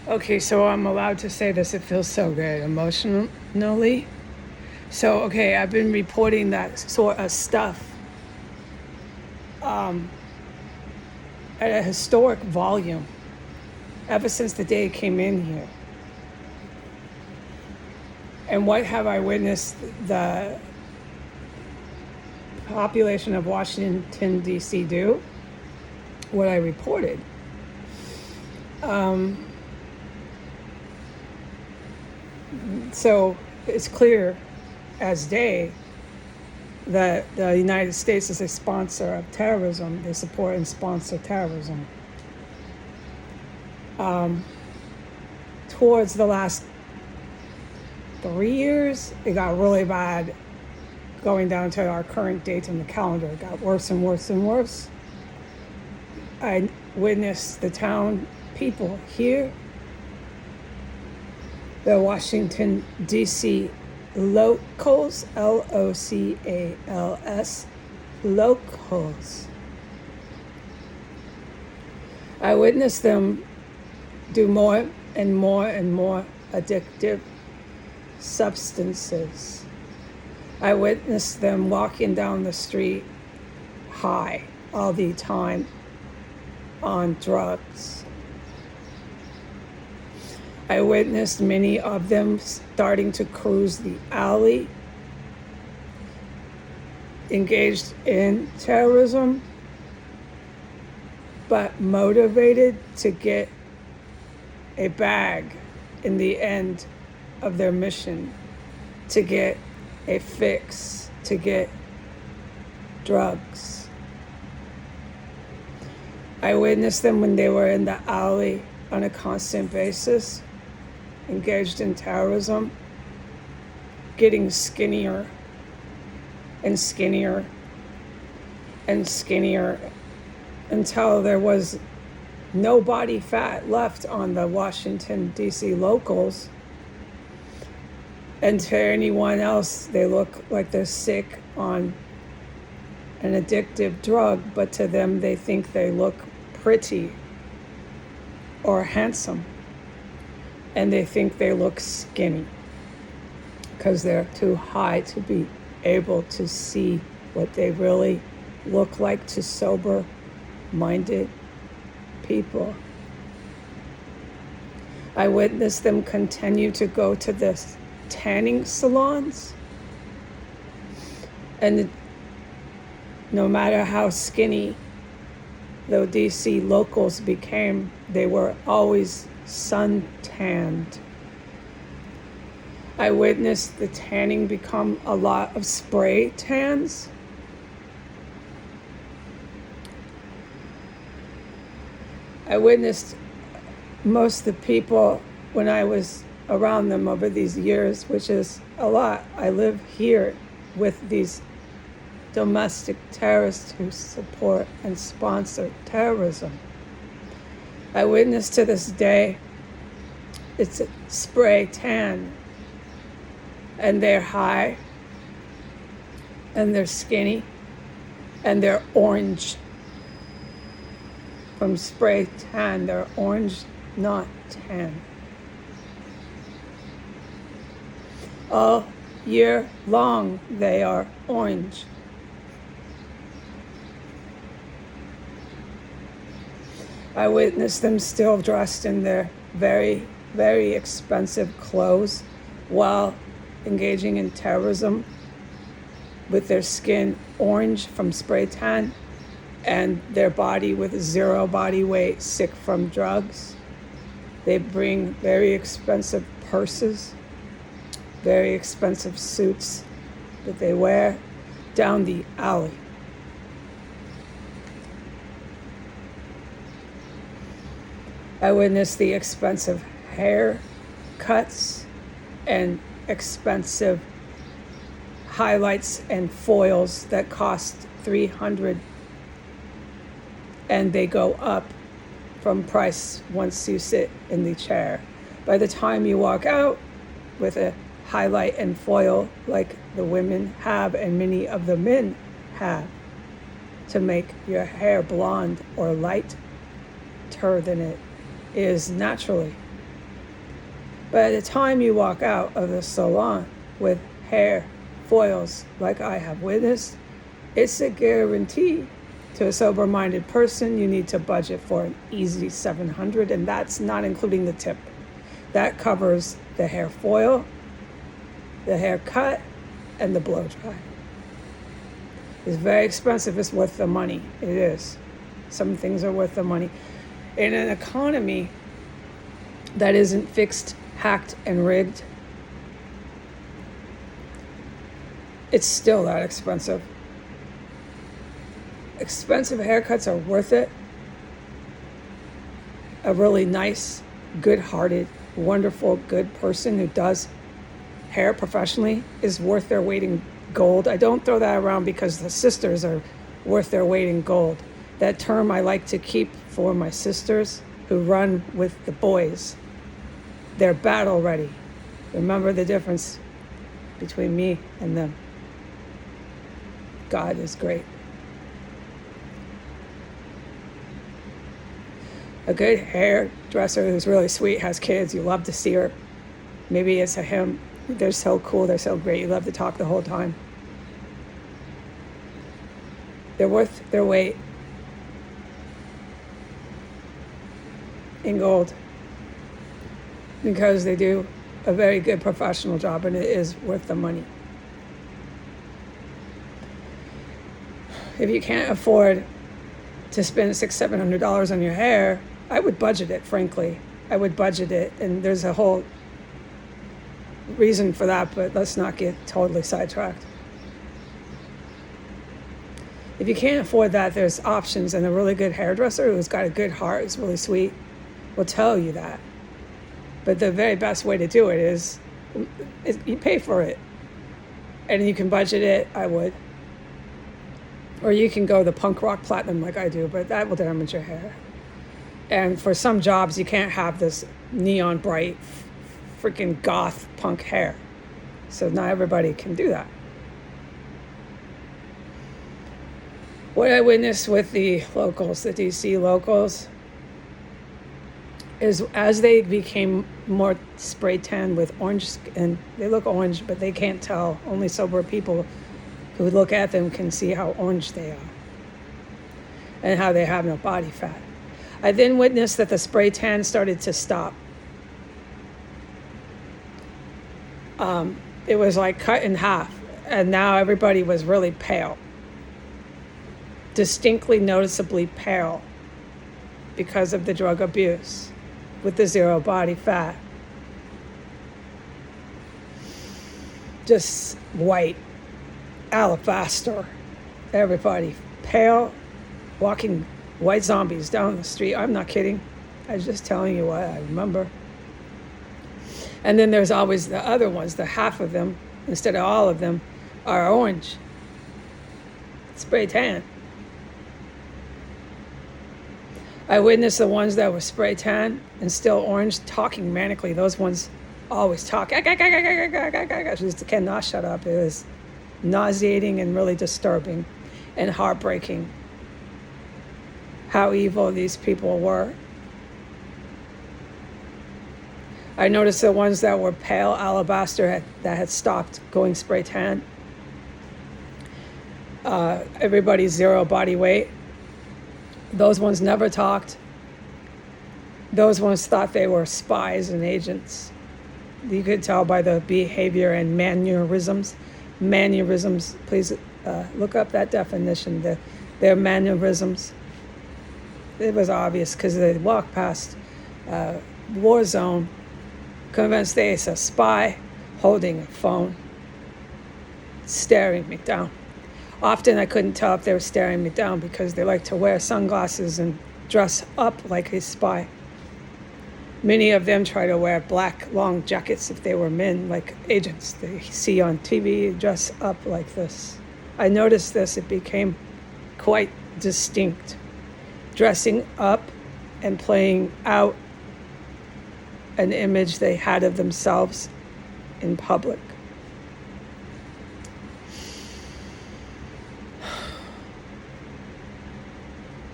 Okay, so I'm allowed to say this. It feels so good emotionally. So, okay, I've been reporting that sort of stuff at a historic volume ever since the day I came in here. And what have I witnessed the population of Washington, D.C. do? What I reported. So it's clear as day that the United States is a sponsor of terrorism. They support and sponsor terrorism. Towards the last 3 years, it got really bad going down to our current date on the calendar. It got worse and worse and worse. I witnessed the town people here, the Washington, D.C. locals, Locals, locals. I witnessed them do more and more and more addictive substances. I witnessed them walking down the street high all the time on drugs. I witnessed many of them starting to cruise the alley, engaged in terrorism, but motivated to get a bag in the end of their mission, to get a fix, to get drugs. I witnessed them when they were in the alley on a constant basis, engaged in terrorism, getting skinnier and skinnier and skinnier until there was no body fat left on the Washington, D.C. locals. And to anyone else, they look like they're sick on an addictive drug, but to them, they think they look pretty or handsome. And they think they look skinny because they're too high to be able to see what they really look like to sober-minded people. I witnessed them continue to go to the tanning salons, and no matter how skinny the DC locals became, they were always sun-tanned. I witnessed the tanning become a lot of spray tans. I witnessed most of the people when I was around them over these years, which is a lot. I live here with these domestic terrorists who support and sponsor terrorism. I witness to this day, it's a spray tan, and they're high, and they're skinny, and they're orange. From spray tan, they're orange, not tan. All year long, they are orange. I witnessed them still dressed in their very, very expensive clothes while engaging in terrorism, with their skin orange from spray tan and their body with zero body weight, sick from drugs. They bring very expensive purses, very expensive suits that they wear down the alley. I witnessed the expensive haircuts and expensive highlights and foils that cost $300, and they go up from price once you sit in the chair. By the time you walk out with a highlight and foil like the women have and many of the men have to make your hair blonde or lighter than it is naturally, By the time you walk out of the salon with hair foils like I have witnessed, it's a guarantee. To a sober-minded person, you need to budget for an easy $700, and that's not including the tip. That covers the hair foil, the haircut, and the blow dry. It's very expensive. It's worth the money. It is. Some things are worth the money. In an economy that isn't fixed, hacked, and rigged, it's still that expensive. Expensive haircuts are worth it. A really nice, good-hearted, wonderful, good person who does hair professionally is worth their weight in gold. I don't throw that around because the sisters are worth their weight in gold. That term I like to keep for my sisters who run with the boys. They're battle ready. Remember the difference between me and them. God is great. A good hairdresser who's really sweet, has kids, you love to see her. Maybe it's a him. They're so cool, they're so great, you love to talk the whole time. They're worth their weight in gold because they do a very good professional job, and it is worth the money. If you can't afford to spend $600-700 on your hair, I would budget it, frankly. I would budget it, and there's a whole reason for that, but let's not get totally sidetracked. If you can't afford that, there's options, and a really good hairdresser who's got a good heart, is really sweet, will tell you that. But the very best way to do it is you pay for it, and you can budget it. I would. Or you can go the punk rock platinum like I do, but that will damage your hair. And for some jobs, you can't have this neon bright, freaking goth punk hair. So not everybody can do that. What I witnessed with the locals, the DC locals, is as they became more spray tan with orange skin, they look orange, but they can't tell. Only sober people who look at them can see how orange they are and how they have no body fat. I then witnessed that the spray tan started to stop. It was like cut in half, and now everybody was really pale, distinctly noticeably pale because of the drug abuse with the zero body fat. Just white, alabaster, everybody pale, walking white zombies down the street. I'm not kidding. I was just telling you what I remember. And then there's always the other ones, the half of them, instead of all of them, are orange. Spray tan. I witnessed the ones that were spray tan and still orange talking manically. Those ones always talk. Just cannot shut up. It was nauseating and really disturbing and heartbreaking how evil these people were. I noticed the ones that were pale alabaster that had stopped going spray tan. Everybody's zero body weight. Those ones never talked. Those ones thought they were spies and agents. You could tell by the behavior and mannerisms. Mannerisms, please look up that definition. Their mannerisms. It was obvious because they walked past war zone, convinced they's a spy, holding a phone, staring me down. Often I couldn't tell if they were staring me down because they like to wear sunglasses and dress up like a spy. Many of them try to wear black long jackets if they were men, like agents they see on TV, dress up like this. I noticed this, it became quite distinct. Dressing up and playing out an image they had of themselves in public.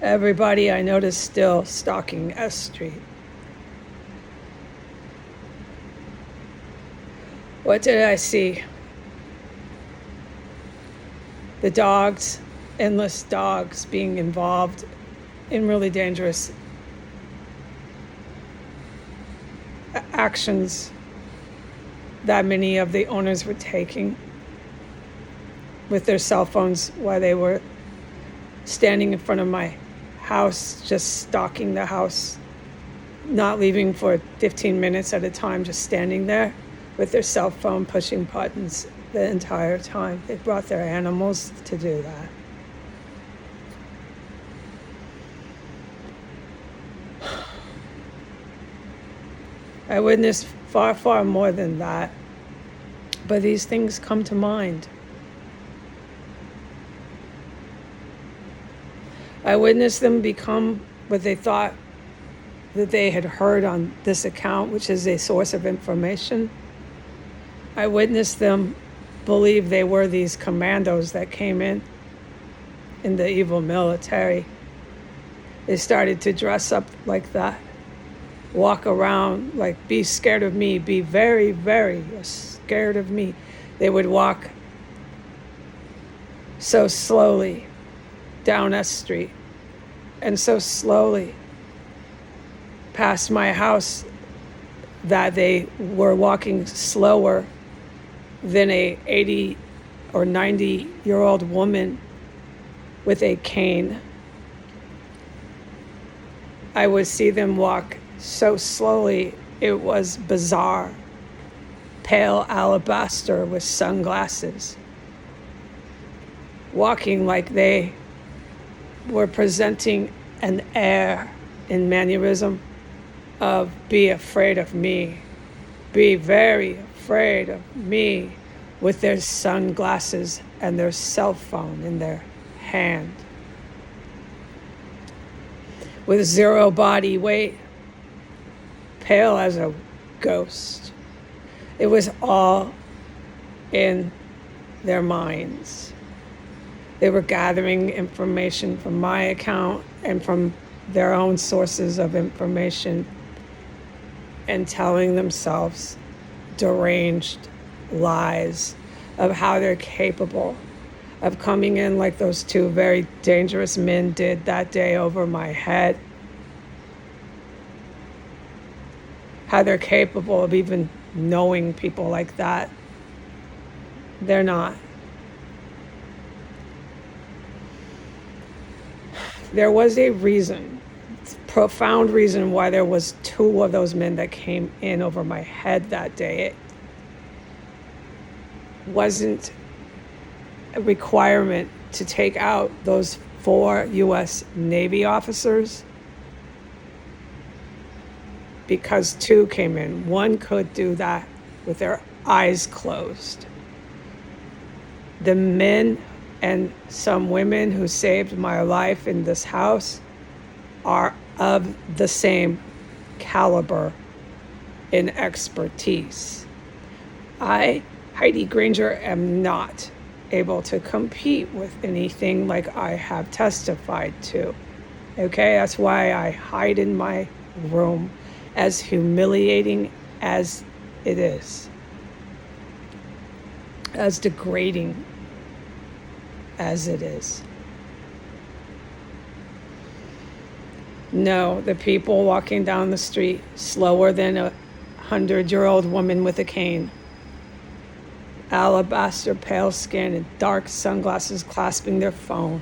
Everybody I noticed still stalking S Street. What did I see? The dogs, endless dogs being involved in really dangerous actions that many of the owners were taking with their cell phones while they were standing in front of my house, just stalking the house, not leaving for 15 minutes at a time, just standing there with their cell phone, pushing buttons the entire time. They brought their animals to do that. I witnessed far, far more than that, but these things come to mind. I witnessed them become what they thought that they had heard on this account, which is a source of information. I witnessed them believe they were these commandos that came in the evil military. They started to dress up like that, walk around like, be scared of me, be very, very scared of me. They would walk so slowly down S Street and so slowly past my house that they were walking slower than a 80 or 90-year-old woman with a cane. I would see them walk so slowly, it was bizarre. Pale alabaster with sunglasses, walking like they were presenting an air in mannerism of be afraid of me, be very afraid of me, with their sunglasses and their cell phone in their hand, with zero body weight, pale as a ghost. It was all in their minds. They were gathering information from my account and from their own sources of information and telling themselves deranged lies of how they're capable of coming in like those two very dangerous men did that day over my head. How they're capable of even knowing people like that. They're not. There was a reason, profound reason why there was two of those men that came in over my head that day. It wasn't a requirement to take out those 4 U.S. Navy officers because 2 came in. 1 could do that with their eyes closed. The men and some women who saved my life in this house are of the same caliber in expertise. I, Heidi Granger, am not able to compete with anything like I have testified to. Okay, that's why I hide in my room, as humiliating as it is, as degrading as it is. No, the people walking down the street slower than a 100-year-old woman with a cane, alabaster pale skin and dark sunglasses, clasping their phone,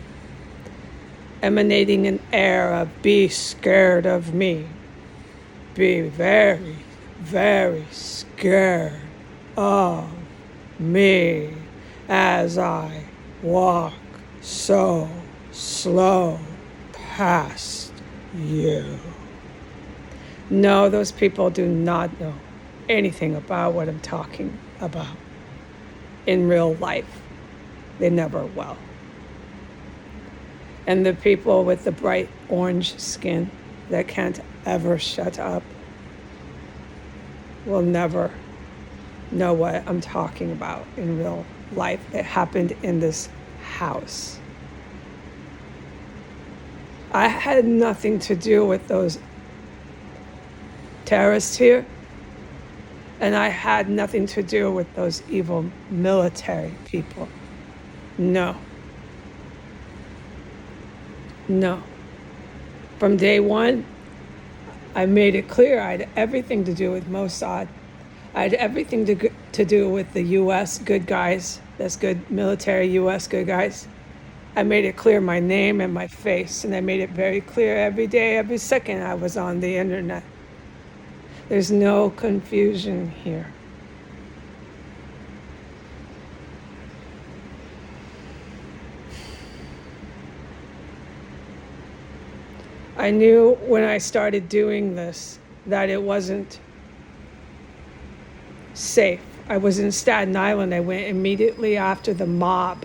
emanating an air of be scared of me, be very, very scared of me as I walk so slow past you. No, those people do not know anything about what I'm talking about in real life. They never will. And the people with the bright orange skin that can't ever shut up will never know what I'm talking about in real life. It happened in this house. I had nothing to do with those terrorists here. And I had nothing to do with those evil military people. No. No. From day one, I made it clear I had everything to do with Mossad. I had everything to do with the U.S. good guys. That's good military U.S. good guys. I made it clear my name and my face, and I made it very clear every day, every second I was on the internet. There's no confusion here. I knew when I started doing this that it wasn't safe. I was in Staten Island. I went immediately after the mob,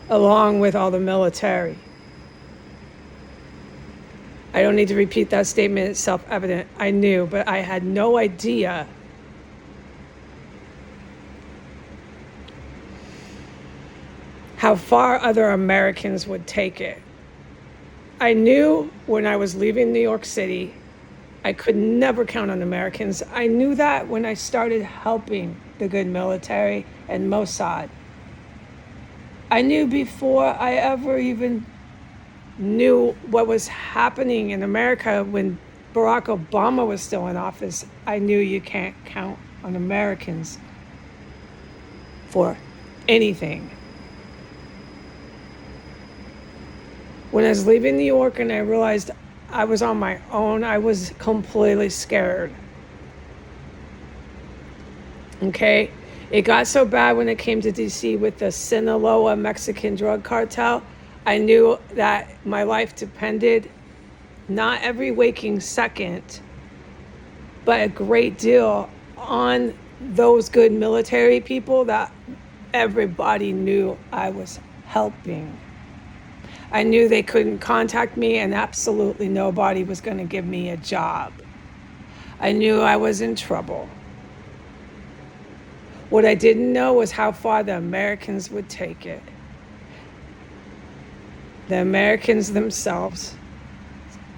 along with all the military. I don't need to repeat that statement, it's self-evident. I knew, but I had no idea how far other Americans would take it. I knew when I was leaving New York City, I could never count on Americans. I knew that when I started helping the good military and Mossad. I knew before I ever even knew what was happening in America when Barack Obama was still in office. I knew you can't count on Americans for anything. When I was leaving New York and I realized I was on my own, I was completely scared. Okay? It got so bad when it came to DC with the Sinaloa Mexican drug cartel. I knew that my life depended, not every waking second, but a great deal on those good military people that everybody knew I was helping. I knew they couldn't contact me, and absolutely nobody was going to give me a job. I knew I was in trouble. What I didn't know was how far the Americans would take it. The Americans themselves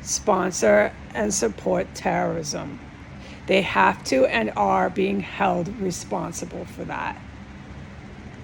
sponsor and support terrorism. They have to and are being held responsible for that.